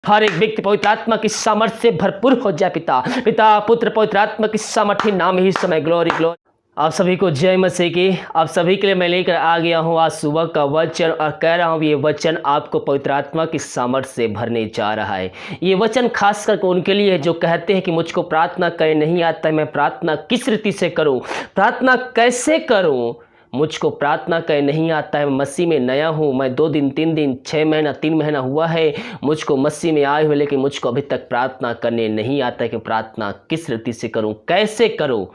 हर एक व्यक्ति पवित्र आत्मा की सामर्थ्य से भरपूर हो जाए। पिता पिता पुत्र पवित्र आत्मा की सामर्थ्य नाम ही समय ग्लोरी ग्लोरी। आप सभी को जय मसीह की। आप सभी के लिए मैं लेकर आ गया हूँ आज सुबह का वचन और कह रहा हूँ ये वचन आपको पवित्र आत्मा की सामर्थ्य से भरने जा रहा है। ये वचन खास करके उनके लिए है जो कहते हैं कि मुझको प्रार्थना करने नहीं आता है, मैं प्रार्थना किस रीति से करूँ, प्रार्थना कैसे करूँ, मुझको प्रार्थना करने नहीं आता है, मसीह में नया हूँ, मैं 2 दिन 3 दिन 6 महीना 3 महीना हुआ है मुझको मसीह में आए हुए, लेकिन मुझको अभी तक प्रार्थना करने नहीं आता है कि प्रार्थना किस रीति से करूँ, कैसे करूँ।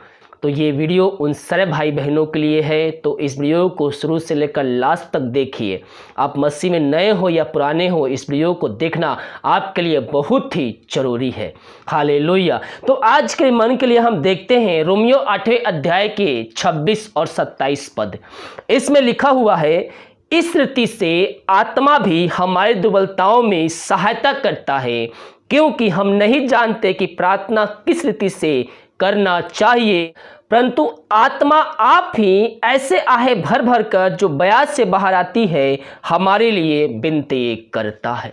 तो ये वीडियो उन सारे भाई बहनों के लिए है। तो इस वीडियो को शुरू से लेकर लास्ट तक देखिए। आप मसीह में नए हो या पुराने हो, इस वीडियो को देखना आपके लिए बहुत ही जरूरी है। हालेलुया। तो आज के मन के लिए हम देखते हैं रोमियो 8वें अध्याय के 26 और 27 पद। इसमें लिखा हुआ है, इस रीति से आत्मा भी हमारी दुर्बलताओं में सहायता करता है, क्योंकि हम नहीं जानते कि प्रार्थना किस रीति से करना चाहिए, परंतु आत्मा आप ही ऐसे आहे भर भर कर जो बयाज से बाहर आती है हमारे लिए विनती करता है।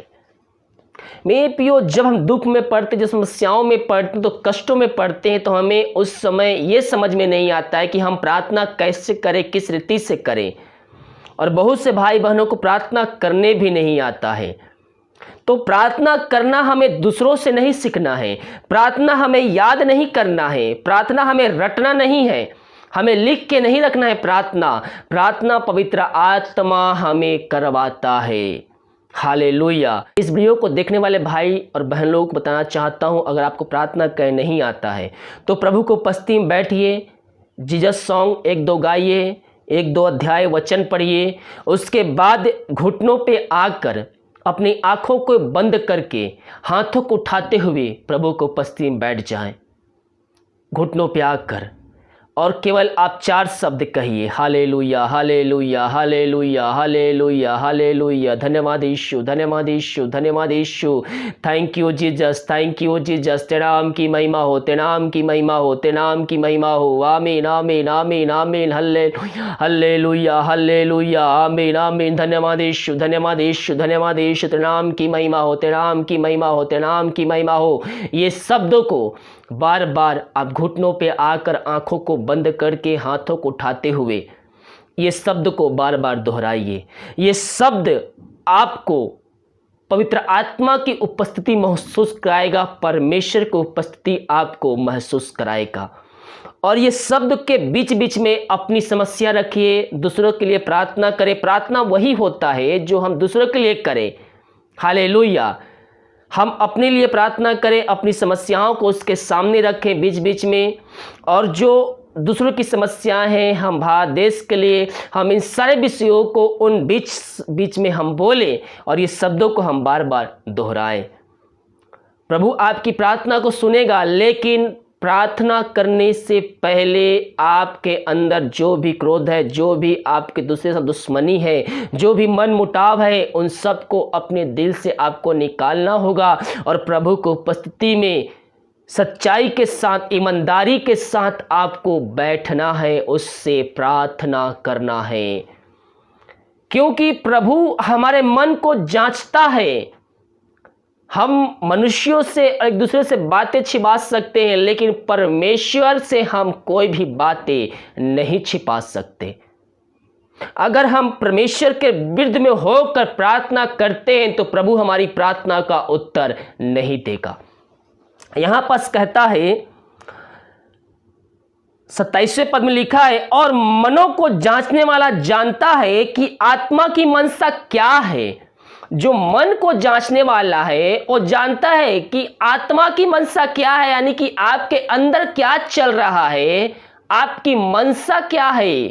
मेरे प्रियो, जब हम दुख में पड़ते, जब समस्याओं में पड़ते, तो कष्टों में पड़ते हैं, तो हमें उस समय ये समझ में नहीं आता है कि हम प्रार्थना कैसे करें, किस रीति से करें। और बहुत से भाई बहनों को प्रार्थना करने भी नहीं आता है। तो प्रार्थना करना हमें दूसरों से नहीं सीखना है, प्रार्थना हमें याद नहीं करना है, प्रार्थना हमें रटना नहीं है, हमें लिख के नहीं रखना है। प्रार्थना पवित्र आत्मा हमें करवाता है। हालेलुया। इस वीडियो को देखने वाले भाई और बहन लोगों को बताना चाहता हूं, अगर आपको प्रार्थना करने नहीं आता है तो प्रभु को उपस्थिति में बैठिए, जीसस सॉन्ग 1-2 गाइए, 1-2 अध्याय वचन पढ़िए, उसके बाद घुटनों पे आकर अपनी आंखों को बंद करके हाथों को उठाते हुए प्रभु को उपस्थिति में बैठ जाएं, घुटनों पे आकर, और केवल आप 4 शब्द कहिए, hallelujah hallelujah hallelujah hallelujah hallelujah. धन्यवाद यीशु, धन्यवाद यीशु, धन्यवाद Yeshu. Thank you Jesus, thank you Jesus. तेरे नाम की महिमा हो, तेरे नाम की महिमा हो, तेरे नाम की महिमा हो। आमीन आमीन आमीन आमीन। Hallelujah hallelujah hallelujah. आमीन आमीन। धन्यवाद यीशु, धन्यवाद यीशु, धन्यवाद यीशु। तेरे नाम की महिमा हो, तेरे नाम की महिमा हो, तेरे नाम की महिमा हो। ये शब्दों को बार बार आप घुटनों पे आकर आंखों को बंद करके हाथों को उठाते हुए ये शब्द को बार बार दोहराइए। ये शब्द आपको पवित्र आत्मा की उपस्थिति महसूस कराएगा, परमेश्वर की उपस्थिति आपको महसूस कराएगा। और ये शब्द के बीच बीच में अपनी समस्या रखिए, दूसरों के लिए प्रार्थना करें। प्रार्थना वही होता है जो हम दूसरों के लिए करें। हालेलुया। हम अपने लिए प्रार्थना करें, अपनी समस्याओं को उसके सामने रखें बीच बीच में, और जो दूसरों की समस्याएं हैं, हम भारत देश के लिए, हम इन सारे विषयों को उन बीच बीच में हम बोलें और ये शब्दों को हम बार बार दोहराएं। प्रभु आपकी प्रार्थना को सुनेगा, लेकिन प्रार्थना करने से पहले आपके अंदर जो भी क्रोध है, जो भी आपके दूसरे से दुश्मनी है, जो भी मन मुटाव है, उन सब को अपने दिल से आपको निकालना होगा और प्रभु को उपस्थिति में सच्चाई के साथ, ईमानदारी के साथ आपको बैठना है, उससे प्रार्थना करना है। क्योंकि प्रभु हमारे मन को जांचता है। हम मनुष्यों से एक दूसरे से बातें छिपा सकते हैं, लेकिन परमेश्वर से हम कोई भी बातें नहीं छिपा सकते। अगर हम परमेश्वर के विरुद्ध में होकर प्रार्थना करते हैं तो प्रभु हमारी प्रार्थना का उत्तर नहीं देगा। यहां पास कहता है 27वें पद में लिखा है, और मनों को जांचने वाला जानता है कि आत्मा की मनसा क्या है। जो मन को जांचने वाला है वो जानता है कि आत्मा की मनसा क्या है, यानी कि आपके अंदर क्या चल रहा है, आपकी मनसा क्या है,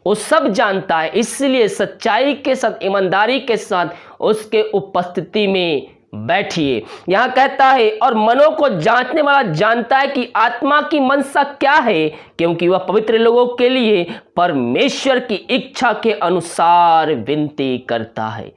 वो सब जानता है। इसलिए सच्चाई के साथ, ईमानदारी के साथ उसके उपस्थिति में बैठिए। यहां कहता है, और मनों को जांचने वाला जानता है कि आत्मा की मनसा क्या है, क्योंकि वह पवित्र लोगों के लिए परमेश्वर की इच्छा के अनुसार विनती करता है।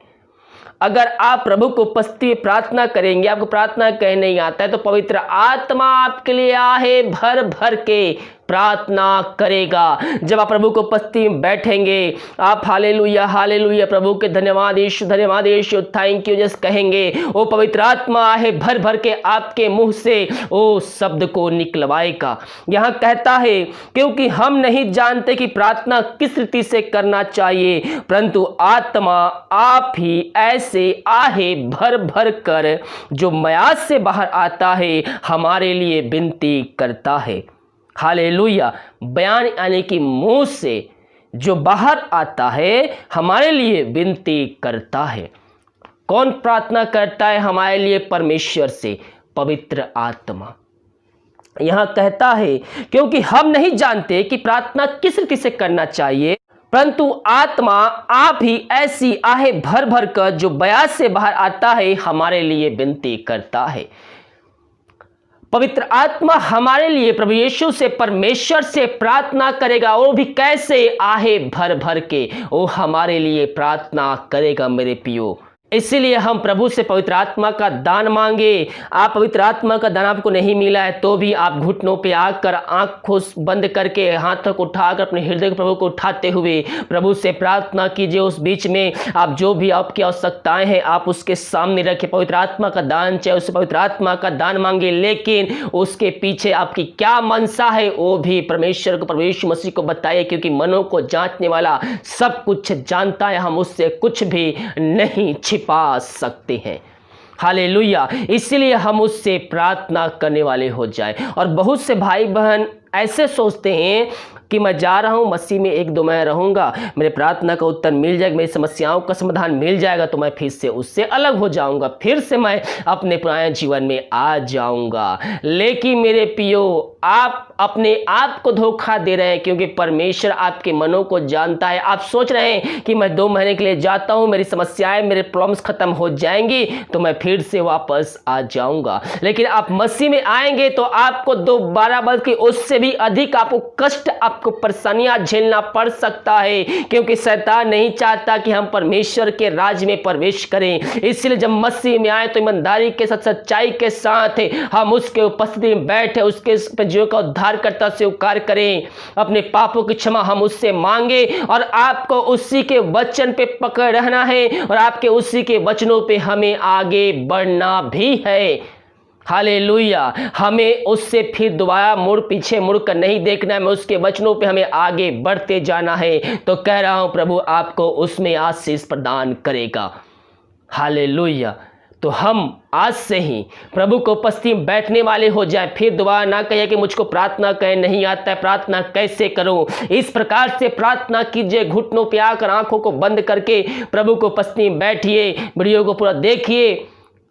अगर आप प्रभु को उपस्थिति में प्रार्थना करेंगे, आपको प्रार्थना कहने नहीं आता है, तो पवित्र आत्मा आपके लिए आहे भर भर के प्रार्थना करेगा। जब आप प्रभु को उपस्थिति में बैठेंगे, आप हालेलुया हालेलुया प्रभु के धन्यवाद यीशु थैंक यू जस्ट कहेंगे, वो पवित्र आत्मा है भर भर के आपके मुंह से वो शब्द को निकलवाएगा। यहाँ कहता है क्योंकि हम नहीं जानते कि प्रार्थना किस रीति से करना चाहिए, परंतु आत्मा आप ही ऐसे आहे भर भर कर जो म्याद से बाहर आता है हमारे लिए विनती करता है। हालेलुया। बयान यानी कि मुंह से जो बाहर आता है हमारे लिए विनती करता है। कौन प्रार्थना करता है हमारे लिए? परमेश्वर से, पवित्र आत्मा। यहां कहता है क्योंकि हम नहीं जानते कि प्रार्थना किस रीति से करना चाहिए, परंतु आत्मा आप ही ऐसी आहे भर भर कर जो ब्याज से बाहर आता है हमारे लिए विनती करता है। पवित्र आत्मा हमारे लिए प्रभु यीशु से, परमेश्वर से प्रार्थना करेगा। वो भी कैसे? आहे भर भर के वो हमारे लिए प्रार्थना करेगा मेरे प्रियो। इसीलिए हम प्रभु से पवित्र आत्मा का दान मांगे। आप पवित्र आत्मा का दान आपको नहीं मिला है तो भी आप घुटनों पे आकर आंखों बंद करके हाथों को उठाकर अपने हृदय के प्रभु को उठाते हुए प्रभु से प्रार्थना कीजिए। उस बीच में आप जो भी आपकी आवश्यकताएं हैं आप उसके सामने रखें। पवित्र आत्मा का दान चाहे उससे पवित्र आत्मा का दान मांगे, लेकिन उसके पीछे आपकी क्या मनसा है वो भी परमेश्वर को, प्रभु यीशु मसीह को बताइए, क्योंकि मनों को जांचने वाला सब कुछ जानता है। हम उससे कुछ भी नहीं छिपा सकते हैं। हालेलुया। इसलिए हम उससे प्रार्थना करने वाले हो जाए। और बहुत से भाई बहन ऐसे सोचते हैं कि मैं जा रहा हूं मसीह में 1-2 महीने रहूंगा, मेरे प्रार्थना का उत्तर मिल जाएगा, मेरी समस्याओं का समाधान मिल जाएगा तो मैं फिर से उससे अलग हो जाऊंगा, फिर से मैं अपने पुराने जीवन में आ जाऊंगा। लेकिन मेरे प्रियो, आप अपने आप को धोखा दे रहे हैं, क्योंकि परमेश्वर आपके मनों को जानता है। आप सोच रहे हैं कि मैं 2 महीने के लिए जाता हूं, मेरी समस्याएं, मेरे प्रॉब्लम्स खत्म हो जाएंगी तो मैं फिर से वापस आ जाऊंगा। लेकिन आप मसीह में आएंगे तो आपको दोबारा बल्कि उससे भी अधिक आपको कष्ट, आपको परेशानियां झेलना पड़ सकता है, क्योंकि शैतान नहीं चाहता कि हम परमेश्वर के राज में प्रवेश करें। इसलिए जब मसीह में आए तो ईमानदारी के साथ, सच्चाई के साथ हम उसके उपस्थिति में बैठे, उसके जीवन का उद्धारकर्ता स्वीकार करें, अपने पापों की क्षमा हम उससे मांगे। और आपको उसी के वचन पे पकड़ रहना है और आपके उसी के वचनों पे हमें आगे बढ़ना भी है। हालेलुया। हमें उससे फिर दोबारा पीछे मुड़ कर नहीं देखना है, मैं उसके वचनों पे हमें आगे बढ़ते जाना है। तो कह रहा हूं प्रभु आपको उसमें आशीष प्रदान करेगा। हालेलुया। तो हम आज से ही प्रभु को उपस्थिति में बैठने वाले हो जाए। फिर दोबारा ना कहिए कि मुझको प्रार्थना करें नहीं आता है, प्रार्थना कैसे करूं। इस प्रकार से प्रार्थना कीजिए, घुटनों पे आकर आंखों को बंद करके प्रभु को उपस्थिति में बैठिए, वीडियो को पूरा देखिए,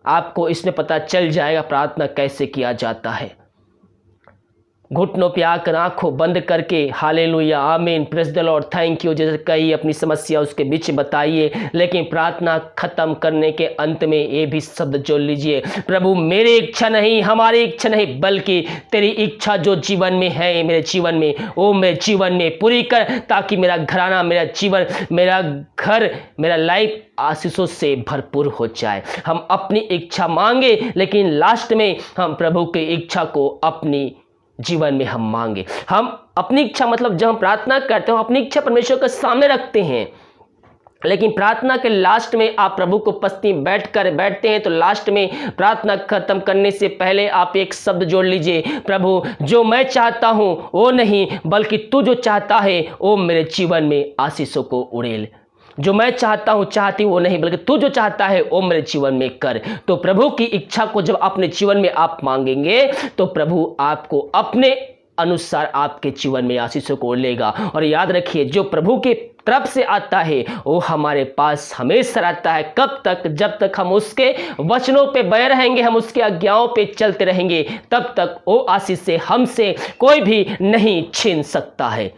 आपको इसमें पता चल जाएगा प्रार्थना कैसे किया जाता है। घुटनों पे आकर आंखों बंद करके हालेलुया आमीन praise the Lord thank you जैसे कही अपनी समस्या उसके बीच बताइए। लेकिन प्रार्थना खत्म करने के अंत में ये भी शब्द जोड़ लीजिए, प्रभु मेरी इच्छा नहीं, हमारी इच्छा नहीं, बल्कि तेरी इच्छा जो जीवन में है मेरे जीवन में वो मेरे जीवन में पूरी कर, ताकि मेरा घराना, मेरा जीवन, मेरा घर, मेरा लाइफ आशीषों से भरपूर हो जाए। हम अपनी इच्छा मांगे लेकिन लास्ट में हम प्रभु की इच्छा को अपनी जीवन में हम मांगे। हम अपनी इच्छा मतलब जब हम प्रार्थना करते हैं अपनी इच्छा परमेश्वर के सामने रखते हैं, लेकिन प्रार्थना के लास्ट में आप प्रभु को उपस्थिति बैठते हैं तो लास्ट में प्रार्थना खत्म करने से पहले आप एक शब्द जोड़ लीजिए, प्रभु जो मैं चाहता हूं वो नहीं बल्कि तू जो चाहता है वो मेरे जीवन में आशीषों को उड़ेल। जो मैं चाहता हूं चाहती वो नहीं बल्कि तू जो चाहता है वो मेरे जीवन में कर। तो प्रभु की इच्छा को जब अपने जीवन में आप मांगेंगे तो प्रभु आपको अपने अनुसार आपके जीवन में आशीषों को लेगा। और याद रखिए जो प्रभु के तरफ से आता है वो हमारे पास हमेशा रहता है। कब तक? जब तक हम उसके वचनों पे बने रहेंगे, हम उसके आज्ञाओं पे चलते रहेंगे, तब तक वो आशीष से हमसे कोई भी नहीं छीन सकता है।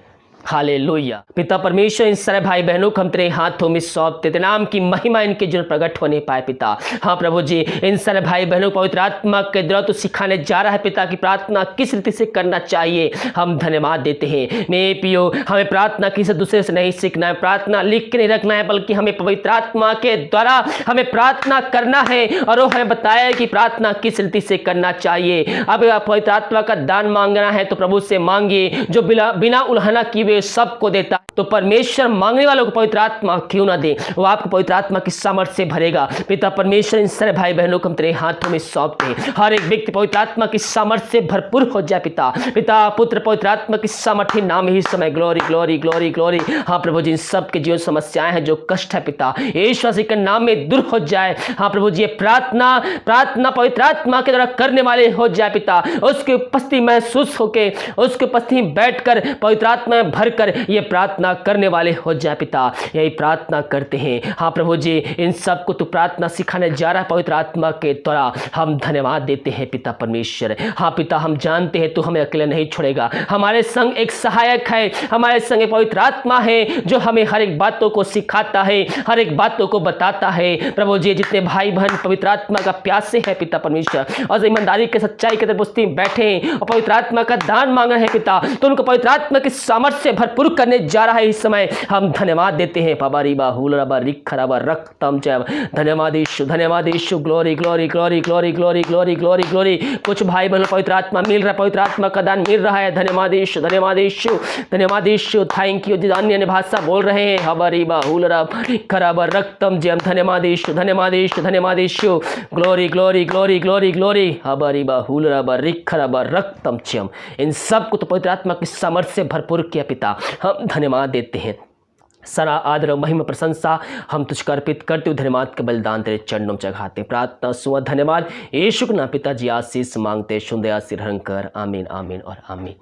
हालेलुया। पिता परमेश्वर, इन सारे भाई बहनों को हम तेरे हाथों में सौंपते, तेरे नाम की महिमा इनके जीवन प्रकट होने पाए पिता। हाँ प्रभु जी, इन सारे भाई बहनों को पवित्र आत्मा के द्वारा तो सिखाने जा रहा है पिता की प्रार्थना किस रीति से करना चाहिए। हम धन्यवाद देते हैं। मेरे पियो, हमें प्रार्थना किसी दूसरे से नहीं सीखना है, प्रार्थना लिख के नहीं रखना है, बल्कि हमें पवित्र आत्मा के द्वारा हमें प्रार्थना करना है। और वो हमें बताया कि प्रार्थना किस रीति से करना चाहिए। अब पवित्र आत्मा का दान मांगना है तो प्रभु से मांगिए, जो बिना उल्हाना किए सबको देता। तो परमेश्वर मांगने वालों को पवित्र आत्मा क्यों ना दे, वो आपको पवित्र आत्मा की सामर्थ्य से भरेगा। पिता परमेश्वर, इन सारे भाई बहनों को हम तेरे हाथों में सौंपते हैं। हर एक व्यक्ति पवित्र आत्मा की सामर्थ्य से भरपूर हो जाए पिता। पिता पुत्र पवित्र आत्मा की सामर्थ्य नाम ही समय ग्लोरी ग्लोरी ग्लोरी ग्लोरी। हाँ प्रभु जी, सबके जीवन समस्याएं हैं, जो कष्ट है पिता यीशु मसीह के नाम में दूर हो जाए। हाँ प्रभु जी, प्रार्थना पवित्र आत्मा के द्वारा करने वाले हो जाए पिता। उसकी उपस्थिति महसूस होके, उसकी उपस्थिति बैठकर पवित्र आत्मा में भरकर ये प्रार्थना करने वाले हो जाए पिता। यही प्रार्थना करते हैं। हाँ प्रभु जी, इन सबको तू प्रार्थना सिखाने जा रहा है पवित्र आत्मा के द्वारा। हम धन्यवाद देते हैं पिता परमेश्वर। हाँ पिता, हम जानते हैं तू हमें अकेले नहीं छोड़ेगा। हमारे संग एक सहायक है, हमारे संग एक पवित्र आत्मा है, जो हमें हर एक बातों को सिखाता है, हर एक बातों को बताता है। प्रभु जी, जितने भाई बहन पवित्र आत्मा का प्यासे है पिता परमेश्वर, और ईमानदारी के सच्चाई के तरफ बैठे और पवित्र आत्मा का दान मांग रहे हैं पिता, तो उनको पवित्र आत्मा की सामर्थ्य से भरपूर करने जा रहा है। इस समय हम धन्यवाद देते हैं। पबारीबा हुलरबा रिखरबा रक्तम जय। धन्यवाद यीशु, धन्यवाद Yeshu. Glory glory glory glory glory glory glory glory. कुछ भाई बहनों पवित्र आत्मा मिल रहा है, पवित्र आत्मा का दान मिल रहा है। धन्यवाद यीशु, धन्यवाद यीशु, धन्यवाद यीशु। Thank you. अन्य भाषा बोल रहे हैं, हबारीबा हुलरबा रिखरबा रक्तम जय। धन्यवाद यीशु, धन्यवाद यीशु, धन्यवाद Yeshu. Glory glory glory glory glory. हबारीबा हुलरबा रिखरबा रक्तम जय। इन सब को तो पवित्र आत्मा की सामर्थ्य से भरपूर किया पिता। हम धन्यवाद देते हैं। सारा आदर और महिमा प्रशंसा हम तुझको अर्पित करते हुए धन्यवाद के बलिदान तेरे चरणों में चढ़ाते। प्रार्थना सुन धन्यवाद यीशु के नाम पिताजी आशीष मांगते, सुन आशीष ग्रहण कर। आमीन आमीन और आमीन।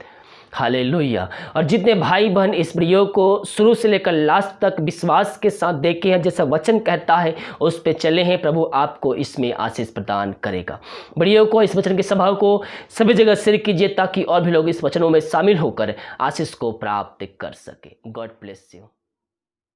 हालेलुया। और जितने भाई बहन इस वीडियो को शुरू से लेकर लास्ट तक विश्वास के साथ देखे हैं, जैसा वचन कहता है उस पे चले हैं, प्रभु आपको इसमें आशीष प्रदान करेगा। वीडियो को, इस वचन के सभा को सभी जगह शेयर कीजिए, ताकि और भी लोग इस वचनों में शामिल होकर आशीष को प्राप्त कर सके। God bless you.